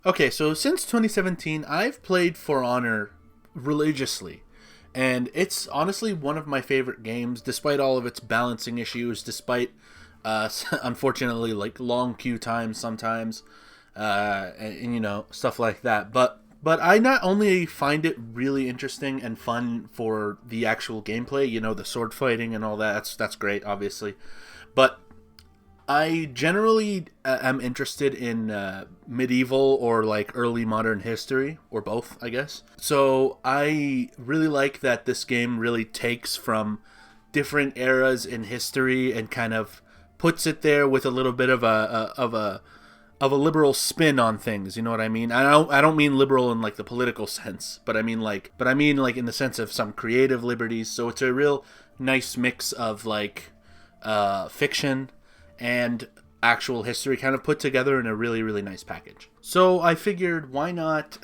Okay, so since 2017, I've played For Honor religiously. And it's honestly one of my favorite games, despite all of its balancing issues, despite, unfortunately, like long queue times sometimes, and stuff like that. But I not only find it really interesting and fun for the actual gameplay, the sword fighting and all that. That's great, obviously, but I generally am interested in medieval or like early modern history, or both, I guess. So I really like that this game really takes from different eras in history and kind of puts it there with a little bit of a liberal spin on things. You know what I mean? I don't mean liberal in like the political sense, but I mean like in the sense of some creative liberties. So it's a real nice mix of like fiction and actual history kind of put together in a really, really nice package. So I figured, why not,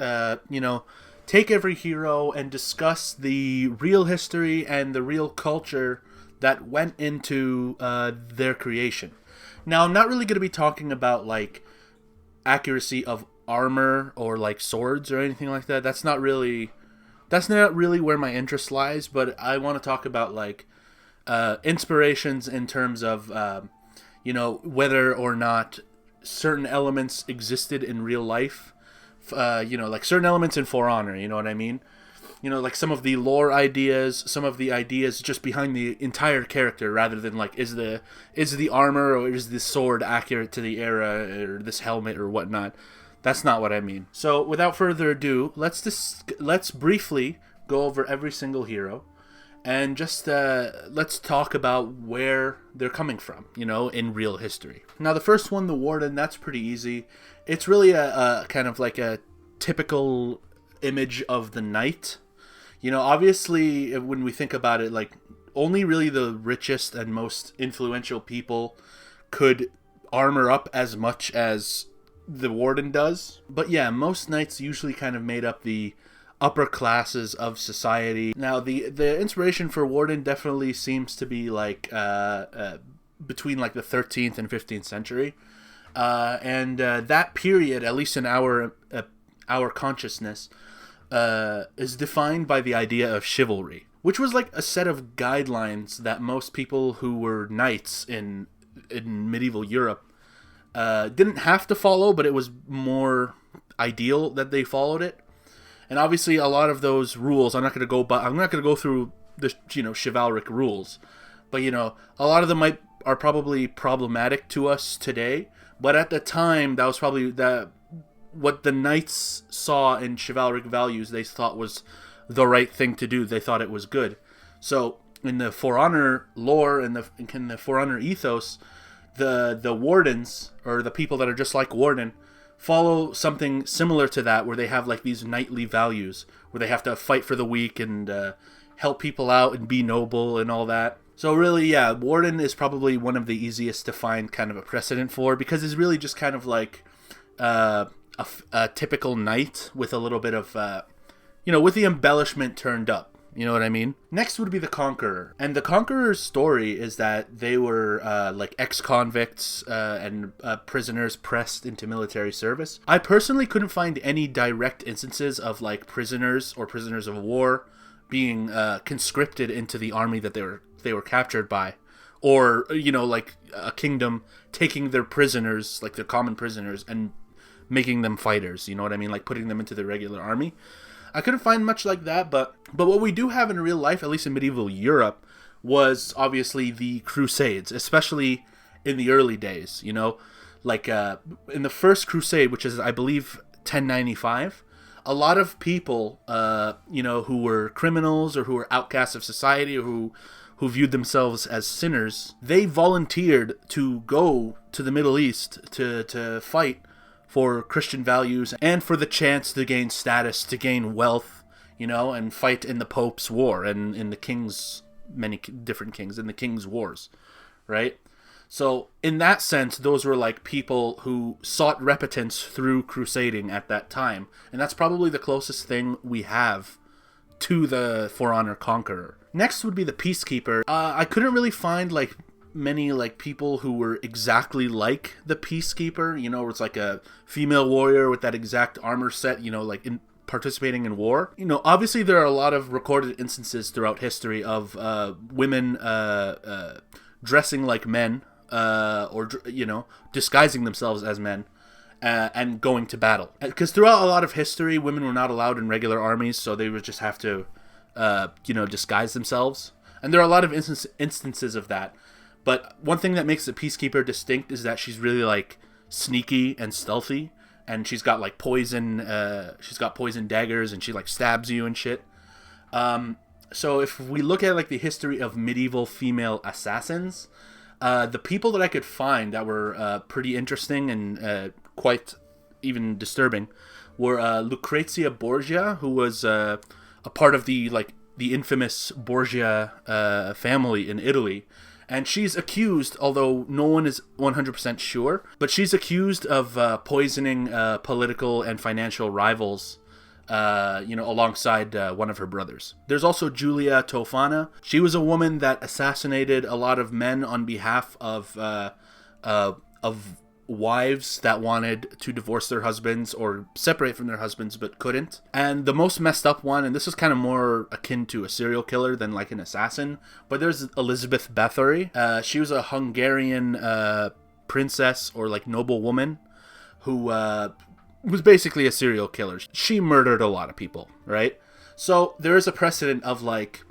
take every hero and discuss the real history and the real culture that went into their creation. Now, I'm not really going to be talking about, like, accuracy of armor or, like, swords or anything like that. That's not really where my interest lies, but I want to talk about, like, inspirations in terms of whether or not certain elements existed in real life, like certain elements in For Honor, you know what I mean? Like some of the lore ideas, some of the ideas just behind the entire character, rather than like, is the armor or is the sword accurate to the era, or this helmet or whatnot. That's not what I mean. So without further ado, let's briefly go over every single hero and just let's talk about where they're coming from, in real history. Now, the first one, the Warden, that's pretty easy. It's really a kind of like a typical image of the knight. Obviously, when we think about it, like, only really the richest and most influential people could armor up as much as the Warden does. But yeah, most knights usually kind of made up the upper classes of society. Now, the inspiration for Warden definitely seems to be like between like the 13th and 15th century, and that period, at least in our consciousness, is defined by the idea of chivalry, which was like a set of guidelines that most people who were knights in medieval Europe didn't have to follow, but it was more ideal that they followed it. And obviously, a lot of those rules, I'm not going to go through the chivalric rules, but a lot of them are probably problematic to us today. But at the time, that was probably what the knights saw in chivalric values. They thought was the right thing to do. They thought it was good. So in the For Honor lore and in the For Honor ethos, the wardens, or the people that are just like Warden, follow something similar to that, where they have like these knightly values, where they have to fight for the weak and help people out and be noble and all that. So really, yeah, Warden is probably one of the easiest to find kind of a precedent for, because it's really just kind of like a typical knight with a little bit of with the embellishment turned up. You know what I mean? Next would be the Conqueror. And the Conqueror's story is that they were like ex-convicts and prisoners pressed into military service. I personally couldn't find any direct instances of like prisoners or prisoners of war being conscripted into the army that they were captured by, or like a kingdom taking their prisoners, like their common prisoners, and making them fighters. You know what I mean? Like putting them into the regular army. I couldn't find much like that, but what we do have in real life, at least in medieval Europe, was obviously the Crusades, especially in the early days. Like in the first Crusade, which is, I believe, 1095, a lot of people, who were criminals or who were outcasts of society, or who viewed themselves as sinners, they volunteered to go to the Middle East to fight for Christian values and for the chance to gain status, to gain wealth, and fight in the Pope's War and in the king's, many different kings, in the king's wars, right? So in that sense, those were like people who sought repentance through crusading at that time. And that's probably the closest thing we have to the For Honor Conqueror. Next would be the Peacekeeper. I couldn't really find like many like people who were exactly like the Peacekeeper, where it's like a female warrior with that exact armor set, like in participating in war. Obviously there are a lot of recorded instances throughout history of women dressing like men, or disguising themselves as men, and going to battle. Because throughout a lot of history, women were not allowed in regular armies, so they would just have to, disguise themselves. And there are a lot of instances of that. But one thing that makes the Peacekeeper distinct is that she's really like sneaky and stealthy, and she's got like poison. She's got poison daggers, and she like stabs you and shit. So if we look at like the history of medieval female assassins, the people that I could find that were pretty interesting and quite even disturbing were Lucrezia Borgia, who was a part of the infamous Borgia family in Italy. And she's accused, although no one is 100% sure, but she's accused of poisoning political and financial rivals, alongside one of her brothers. There's also Giulia Tofana. She was a woman that assassinated a lot of men on behalf of wives that wanted to divorce their husbands or separate from their husbands but couldn't. And the most messed up one, and this is kind of more akin to a serial killer than like an assassin, but there's Elizabeth Bathory. She was a Hungarian princess or like noble woman who was basically a serial killer. She murdered a lot of people, right? So there is a precedent of like,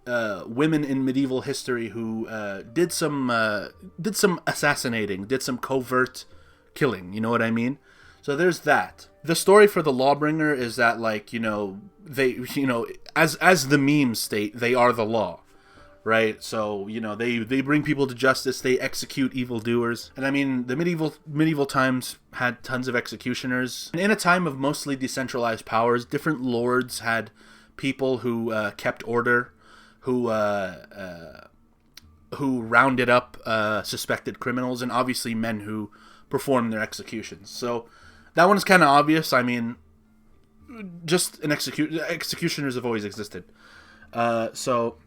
women in medieval history who did some assassinating, did some covert killing. You know what I mean? So there's that. The story for the Lawbringer is that like they as the memes state, they are the law, right? So they bring people to justice, they execute evildoers, and I mean the medieval times had tons of executioners. And in a time of mostly decentralized powers, different lords had people who kept order, who rounded up suspected criminals, and obviously men who performed their executions. So that one's kind of obvious. I mean, just executioners have always existed. So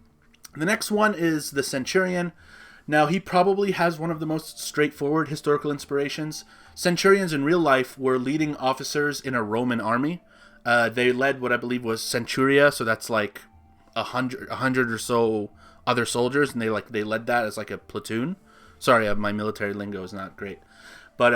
the next one is the Centurion. Now, he probably has one of the most straightforward historical inspirations. Centurions in real life were leading officers in a Roman army. They led what I believe was centuria, so that's like 100 or so other soldiers, and they led that as like a platoon. Sorry, my military lingo is not great, but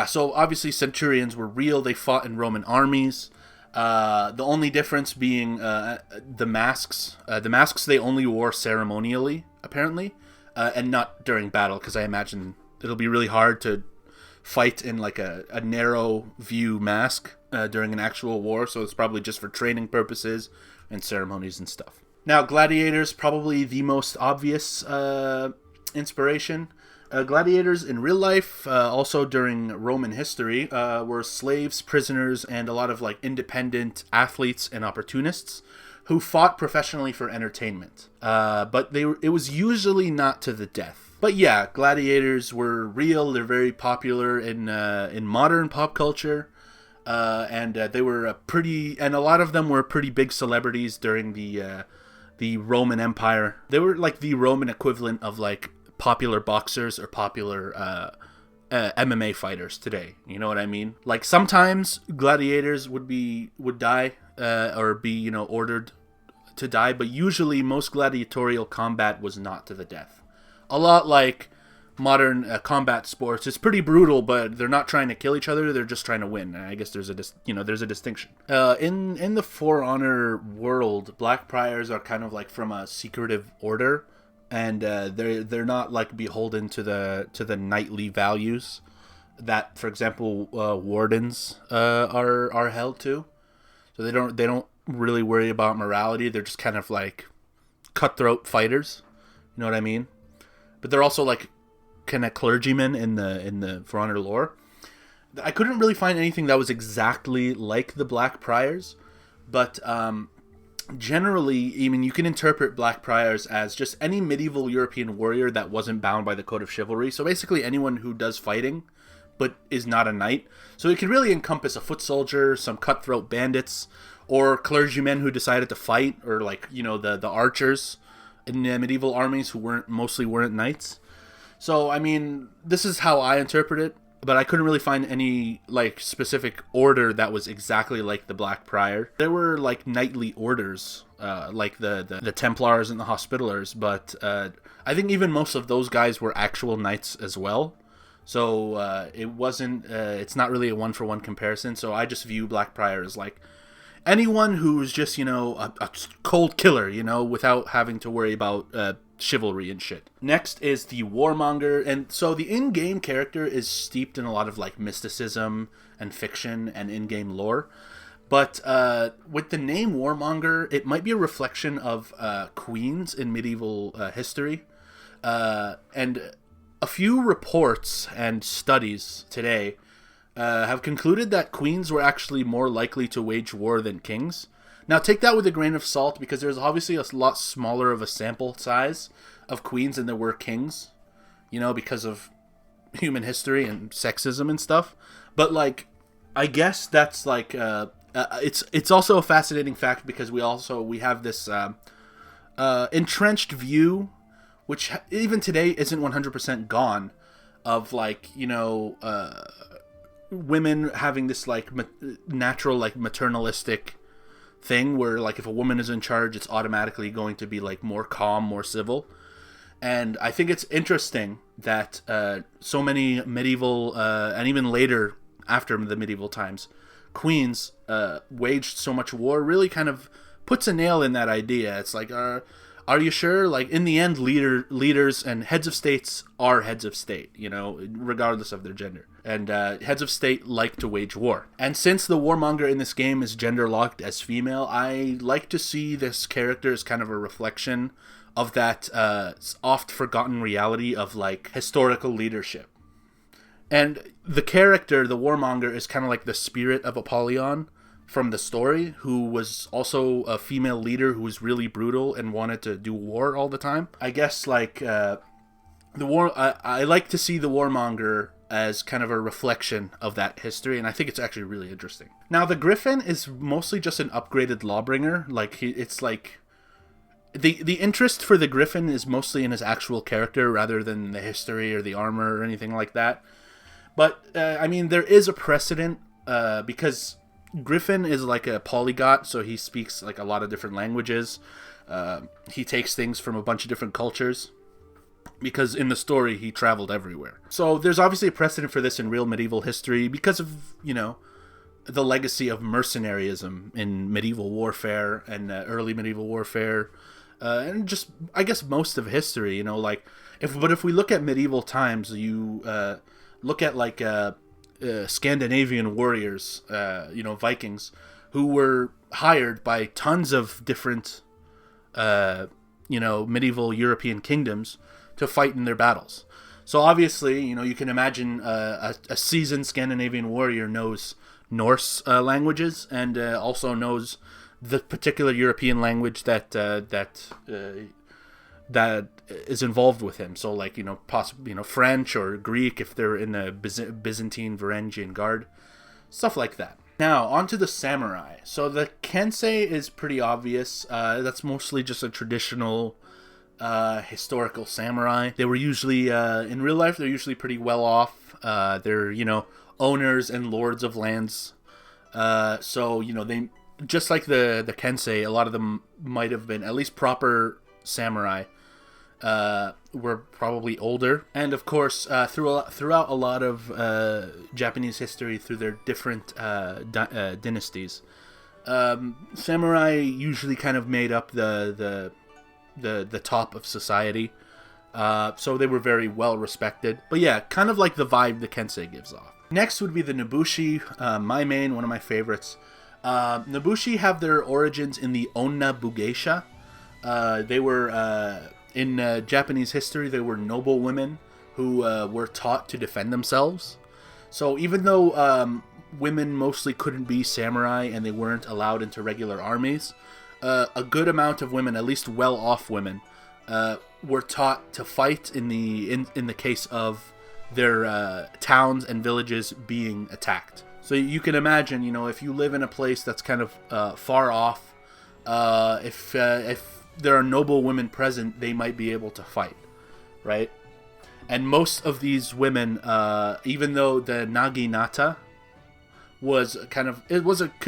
so obviously centurions were real. They fought in Roman armies. The only difference being the masks. The masks they only wore ceremonially, apparently, and not during battle, because I imagine it'll be really hard to fight in like a narrow view mask during an actual war. So it's probably just for training purposes and ceremonies and stuff. Now, gladiators, probably the most obvious inspiration. Gladiators in real life, also during Roman history, were slaves, prisoners, and a lot of like independent athletes and opportunists who fought professionally for entertainment. But it was usually not to the death. But yeah, gladiators were real. They're very popular in modern pop culture. And they were and a lot of them were pretty big celebrities during the Roman Empire. They were like the Roman equivalent of like popular boxers or popular MMA fighters today. You know what I mean? Like sometimes gladiators would die or be ordered to die, but usually most gladiatorial combat was not to the death. A lot like modern combat sports. It's pretty brutal, but they're not trying to kill each other. They're just trying to win. And I guess there's a distinction. In the For Honor world, Blackfriars are kind of like from a secretive order, and they're not like beholden to the knightly values that, for example, wardens are held to. So they don't really worry about morality. They're just kind of like cutthroat fighters. You know what I mean? But they're also like kind of clergymen in the For Honor lore. I couldn't really find anything that was exactly like the Blackfriars, but generally, I mean, you can interpret Blackfriars as just any medieval European warrior that wasn't bound by the code of chivalry. So basically anyone who does fighting but is not a knight. So it could really encompass a foot soldier, some cutthroat bandits, or clergymen who decided to fight, or like, the archers in the medieval armies who weren't knights. So, I mean, this is how I interpret it, but I couldn't really find any, like, specific order that was exactly like the Black Prior. There were, like, knightly orders, like the Templars and the Hospitallers, but I think even most of those guys were actual knights as well. So it's not really a one-for-one comparison, so I just view Black Prior as, like, anyone who's just, you know, a cold killer, you know, without having to worry about chivalry and shit. Next is the Warmonger, and so the in-game character is steeped in a lot of, like, mysticism and fiction and in-game lore, but with the name Warmonger, it might be a reflection of queens in medieval history, and a few reports and studies today have concluded that queens were actually more likely to wage war than kings. Now, take that with a grain of salt, because there's obviously a lot smaller of a sample size of queens than there were kings, you know, because of human history and sexism and stuff. But, like, I guess that's, like, it's also a fascinating fact because we have this entrenched view, which even today isn't 100% gone, of, like, you know, women having this, like, natural, like, maternalistic thing where, like, if a woman is in charge, it's automatically going to be, like, more calm, more civil. And I think it's interesting that so many medieval and even later, after the medieval times, queens waged so much war really kind of puts a nail in that idea. It's like, are you sure? Like, in the end, leaders and heads of states are heads of state, you know, regardless of their gender. And heads of state like to wage war. And since the warmonger in this game is gender-locked as female, I like to see this character as kind of a reflection of that oft-forgotten reality of, like, historical leadership. And the character, the warmonger, is kind of like the spirit of Apollyon from the story, who was also a female leader who was really brutal and wanted to do war all the time. I guess, like, I like to see the warmonger as kind of a reflection of that history, and I think it's actually really interesting. Now, the Griffin is mostly just an upgraded lawbringer. Like, it's like the interest for the Griffin is mostly in his actual character rather than the history or the armor or anything like that. But I mean, there is a precedent because Griffin is like a polyglot, so he speaks like a lot of different languages. He takes things from a bunch of different cultures, because in the story he traveled everywhere. So there's obviously a precedent for this in real medieval history because of, you know, the legacy of mercenaryism in medieval warfare and early medieval warfare, and just, I guess, most of history. You know, like, if we look at medieval times, you look at, like, Scandinavian warriors, you know, Vikings, who were hired by tons of different, you know, medieval European kingdoms to fight in their battles. So obviously, you know, you can imagine a seasoned Scandinavian warrior knows Norse languages and also knows the particular European language that is involved with him. So, like, you know, possibly, you know, French or Greek if they're in the Byzantine Varangian Guard, stuff like that. Now, on to the samurai. So the kensei is pretty obvious. That's mostly just a traditional historical samurai. They were usually, in real life, they're usually pretty well off. They're, you know, owners and lords of lands. So, you know, they, just like the kensei, a lot of them might have been, at least proper samurai, were probably older. And of course, throughout a lot of Japanese history, through their different dynasties, samurai usually kind of made up the top of society. So they were very well respected. But yeah, kind of like the vibe the kensei gives off. Next would be the Nobushi, one of my favorites. Nobushi have their origins in the Onna Bugeisha. They were, in Japanese history, they were noble women who were taught to defend themselves. So even though women mostly couldn't be samurai and they weren't allowed into regular armies, a good amount of women, at least well-off women, were taught to fight in the case of their towns and villages being attacked. So you can imagine, you know, if you live in a place that's kind of far off, if there are noble women present, they might be able to fight, right? And most of these women, even though the naginata was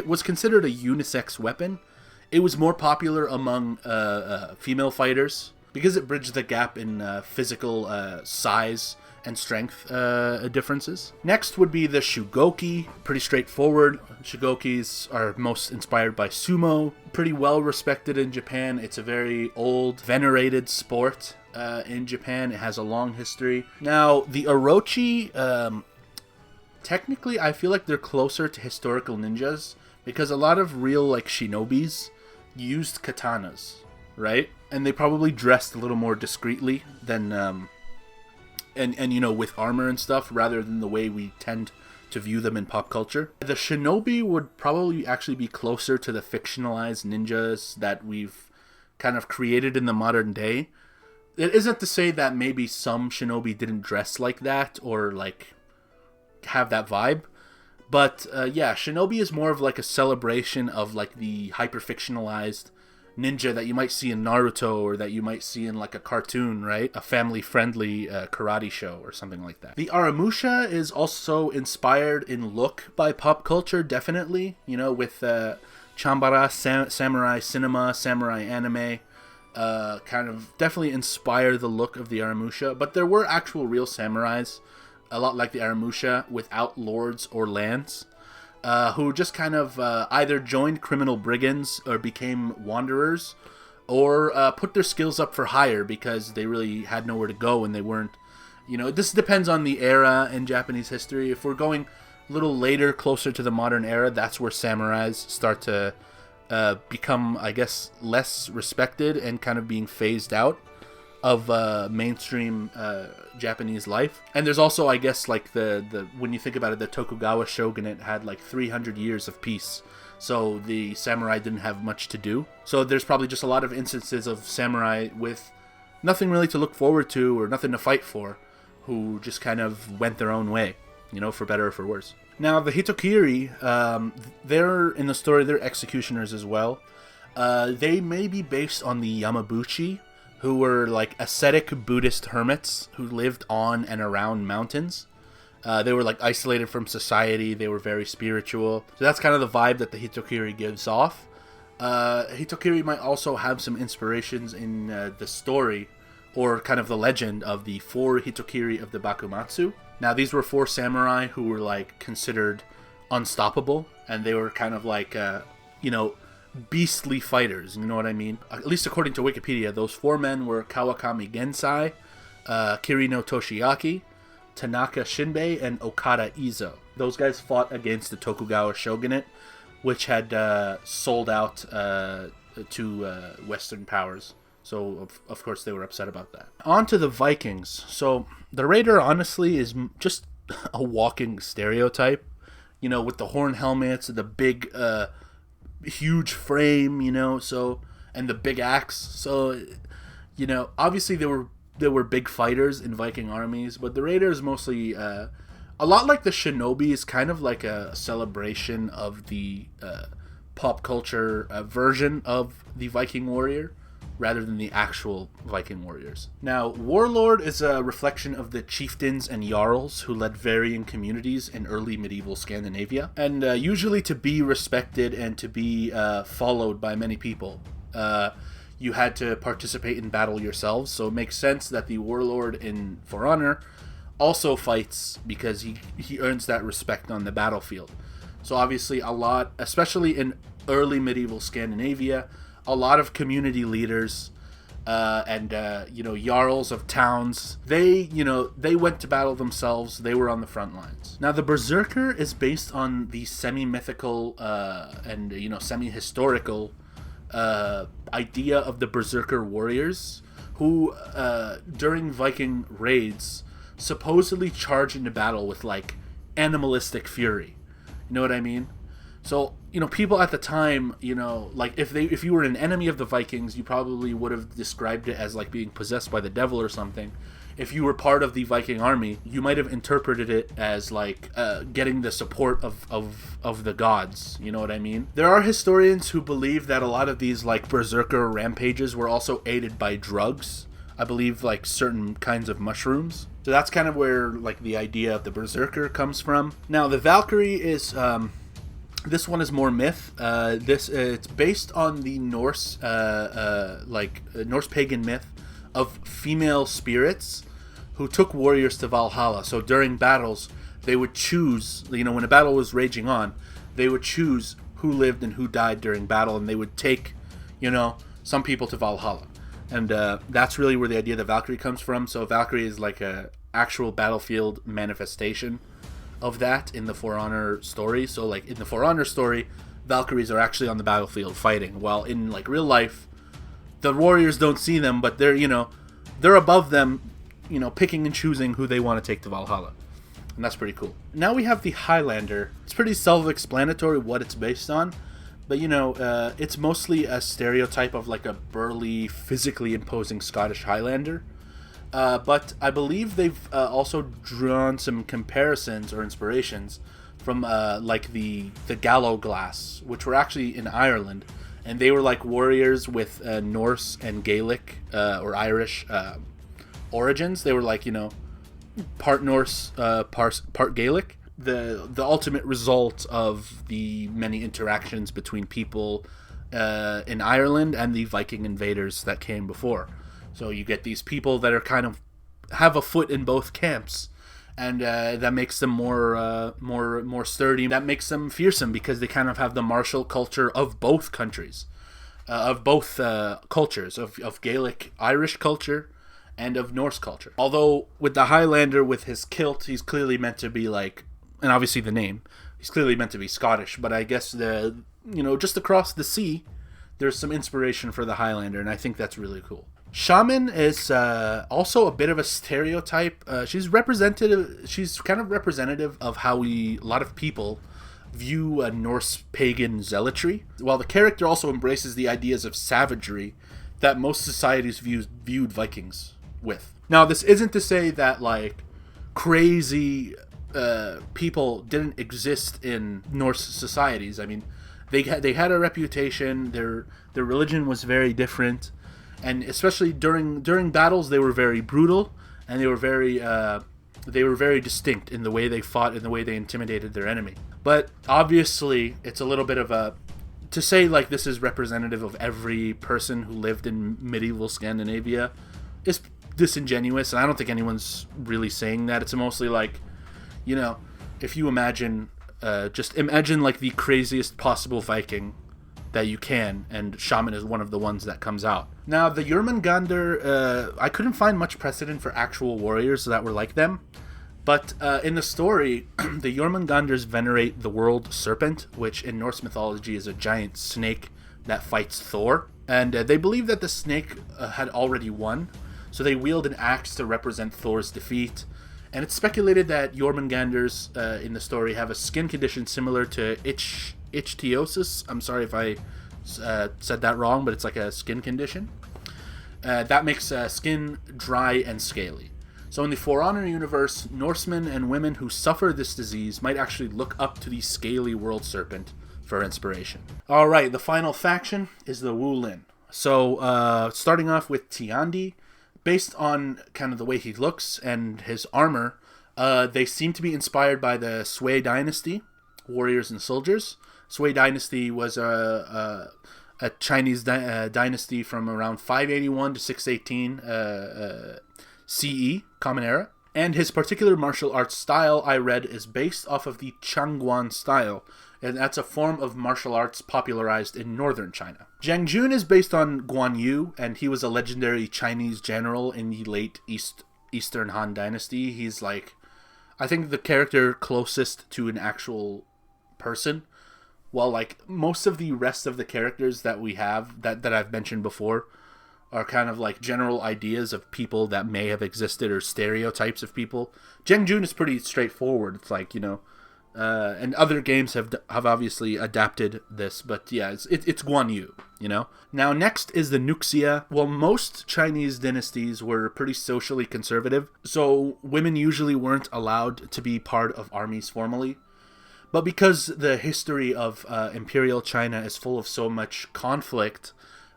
was considered a unisex weapon, it was more popular among female fighters because it bridged the gap in physical size and strength differences. Next would be the shugoki. Pretty straightforward. Shugokis are most inspired by sumo. Pretty well respected in Japan. It's a very old, venerated sport in Japan. It has a long history. Now, the orochi, technically, I feel like they're closer to historical ninjas because a lot of real, like, shinobis used katanas, right? And they probably dressed a little more discreetly than, and you know, with armor and stuff, rather than the way we tend to view them in pop culture. The shinobi would probably actually be closer to the fictionalized ninjas that we've kind of created in the modern day. It isn't to say that maybe some shinobi didn't dress like that or, like, have that vibe. But, yeah, shinobi is more of, like, a celebration of, like, the hyper-fictionalized ninja that you might see in Naruto or that you might see in, like, a cartoon, right? A family-friendly karate show or something like that. The Aramusha is also inspired in look by pop culture, definitely. You know, with Chambara, samurai cinema, samurai anime, kind of definitely inspire the look of the Aramusha. But there were actual real samurais, a lot like the Aramusha, without lords or lands, who just kind of either joined criminal brigands or became wanderers, or put their skills up for hire because they really had nowhere to go and they weren't, you know, this depends on the era in Japanese history. If we're going a little later, closer to the modern era, that's where samurais start to become, I guess, less respected and kind of being phased out of mainstream Japanese life. And there's also, I guess, like the when you think about it, the Tokugawa shogunate had like 300 years of peace, so the samurai didn't have much to do. So there's probably just a lot of instances of samurai with nothing really to look forward to or nothing to fight for, who just kind of went their own way, you know, for better or for worse. Now the Hitokiri, they're in the story, they're executioners as well. They may be based on the Yamabuchi, who were like ascetic Buddhist hermits who lived on and around mountains. They were like isolated from society. They were very spiritual. So that's kind of the vibe that the Hitokiri gives off. Hitokiri might also have some inspirations in the story or kind of the legend of the 4 Hitokiri of the Bakumatsu. Now these were 4 samurai who were like considered unstoppable, and they were kind of like, you know, beastly fighters, you know what I mean? At least according to Wikipedia, those 4 men were Kawakami Gensai, Kirino Toshiaki, Tanaka Shinbei, and Okada Izo. Those guys fought against the Tokugawa shogunate, which had sold out to Western powers. So, of course, they were upset about that. On to the Vikings. So, the Raider, honestly, is just a walking stereotype. You know, with the horn helmets, the big huge frame, you know, so, and the big axe. So, you know, obviously there were big fighters in Viking armies, but the Raider is mostly a lot like the Shinobi, is kind of like a celebration of the pop culture version of the Viking warrior rather than the actual Viking warriors. Now, Warlord is a reflection of the chieftains and jarls who led varying communities in early medieval Scandinavia, and usually to be respected and to be followed by many people. You had to participate in battle yourselves, so it makes sense that the Warlord in For Honor also fights because he earns that respect on the battlefield. So obviously a lot, especially in early medieval Scandinavia, a lot of community leaders and you know, jarls of towns, they went to battle themselves. They were on the front lines. Now the Berserker is based on the semi-mythical and, you know, semi-historical idea of the Berserker warriors who during Viking raids supposedly charge into battle with like animalistic fury. You know what I mean? So, you know, people at the time, you know, like if you were an enemy of the Vikings, you probably would have described it as like being possessed by the devil or something. if you were part of the Viking army, you might have interpreted it as like getting the support of the gods. You know what I mean? There are historians who believe that a lot of these like berserker rampages were also aided by drugs. I believe like certain kinds of mushrooms. So that's kind of where like the idea of the berserker comes from. Now the Valkyrie is this one is more myth. It's based on the Norse Norse pagan myth of female spirits who took warriors to Valhalla. So during battles, they would choose, when a battle was raging on, they would choose who lived and who died during battle, and they would take, some people to Valhalla. And that's really where the idea of the Valkyrie comes from. So Valkyrie is like a actual battlefield manifestation of that in the For Honor story. So like in the For Honor story, Valkyries are actually on the battlefield fighting, while in like real life, the warriors don't see them, but they're above them, picking and choosing who they want to take to Valhalla. And that's pretty cool. Now we have the Highlander. It's pretty self-explanatory what it's based on. But, it's mostly a stereotype of like a burly, physically imposing Scottish Highlander. But I believe they've also drawn some comparisons or inspirations from like the Gallo Glass, which were actually in Ireland. And they were like warriors with Norse and Gaelic or Irish origins. They were like, part Norse, part Gaelic. The ultimate result of the many interactions between people in Ireland and the Viking invaders that came before. So you get these people that are kind of have a foot in both camps, and that makes them more sturdy. That makes them fearsome because they kind of have the martial culture of both countries, of both cultures, of Gaelic Irish culture and of Norse culture. Although with the Highlander, with his kilt, he's clearly meant to be like, and obviously the name, he's clearly meant to be Scottish, but I guess just across the sea, there's some inspiration for the Highlander, and I think that's really cool. Shaman is also a bit of a stereotype. She's kind of representative of how a lot of people view Norse pagan zealotry, while the character also embraces the ideas of savagery that most societies viewed Vikings with. Now, this isn't to say that like crazy people didn't exist in Norse societies. I mean, they had a reputation. Their religion was very different, and especially during battles, they were very brutal, and they were very distinct in the way they fought and the way they intimidated their enemy. But obviously, it's a little bit of to say like this is representative of every person who lived in medieval Scandinavia is disingenuous, and I don't think anyone's really saying that. It's mostly like, if you imagine, just imagine like the craziest possible Viking that you can, and Shaman is one of the ones that comes out. Now, the Jormungandr, I couldn't find much precedent for actual warriors that were like them, but in the story, the Jormungandrs venerate the world serpent, which in Norse mythology is a giant snake that fights Thor, and they believe that the snake had already won, so they wield an axe to represent Thor's defeat. And it's speculated that Jormungandrs in the story have a skin condition similar to ichthyosis. I'm sorry if I said that wrong, but it's like a skin condition that makes skin dry and scaly. So in the For Honor universe, Norsemen and women who suffer this disease might actually look up to the scaly world serpent for inspiration. All right, the final faction is the Wulin. So starting off with Tiandi. Based on kind of the way he looks and his armor, they seem to be inspired by the Sui dynasty, warriors and soldiers. Sui dynasty was a Chinese dynasty from around 581 to 618 CE, Common Era. And his particular martial arts style, I read, is based off of the Changguan style, and that's a form of martial arts popularized in northern China. Zhang Jun is based on Guan Yu, and he was a legendary Chinese general in the late Eastern Han Dynasty. He's like, I think the character closest to an actual person, while like most of the rest of the characters that we have, that I've mentioned before, are kind of like general ideas of people that may have existed or stereotypes of people. Zhang Jun is pretty straightforward. It's like, And other games have obviously adapted this, but yeah, it's Guan Yu, you know? Now, next is the Nuxia. Well, most Chinese dynasties were pretty socially conservative, so women usually weren't allowed to be part of armies formally. But because the history of Imperial China is full of so much conflict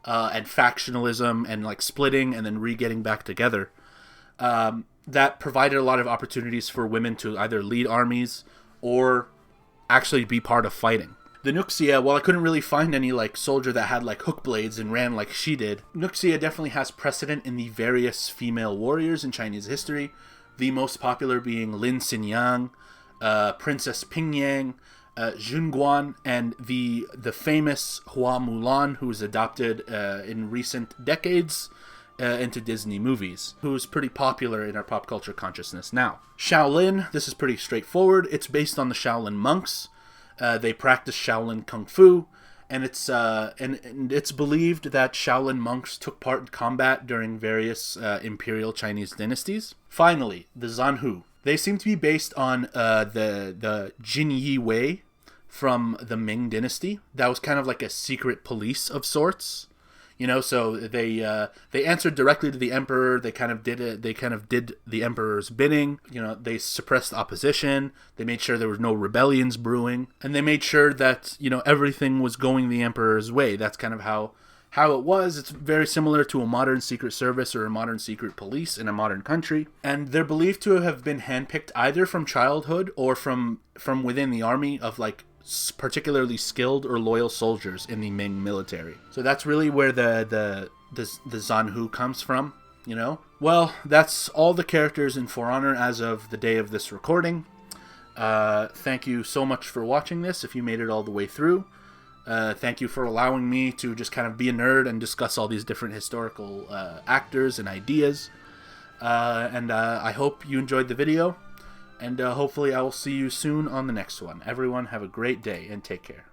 and factionalism and like splitting and then re-getting back together, that provided a lot of opportunities for women to either lead armies or actually be part of fighting. The Nuxia, while I couldn't really find any like soldier that had like hook blades and ran like she did, Nuxia definitely has precedent in the various female warriors in Chinese history, the most popular being Lin Xinyang, Princess Pingyang, Junguan, and the famous Hua Mulan, who was adopted in recent decades into Disney movies, who's pretty popular in our pop culture consciousness now. Shaolin, this is pretty straightforward. It's based on the Shaolin monks. They practice Shaolin Kung Fu, and it's believed that Shaolin monks took part in combat during various imperial Chinese dynasties. Finally, the Zanhu. They seem to be based on the Jinyi Wei from the Ming Dynasty. That was kind of like a secret police of sorts. You know, so they answered directly to the emperor. They kind of did the emperor's bidding. You know, they suppressed opposition. They made sure there was no rebellions brewing, and they made sure that, you know, everything was going the emperor's way. That's kind of how it was. It's very similar to a modern secret service or a modern secret police in a modern country. And they're believed to have been handpicked either from childhood or from within the army of like particularly skilled or loyal soldiers in the Ming military. So that's really where the Zanhu comes from, you know? Well, that's all the characters in For Honor as of the day of this recording. Thank you so much for watching this if you made it all the way through. Thank you for allowing me to just kind of be a nerd and discuss all these different historical actors and ideas. And I hope you enjoyed the video. And hopefully I will see you soon on the next one. Everyone have a great day and take care.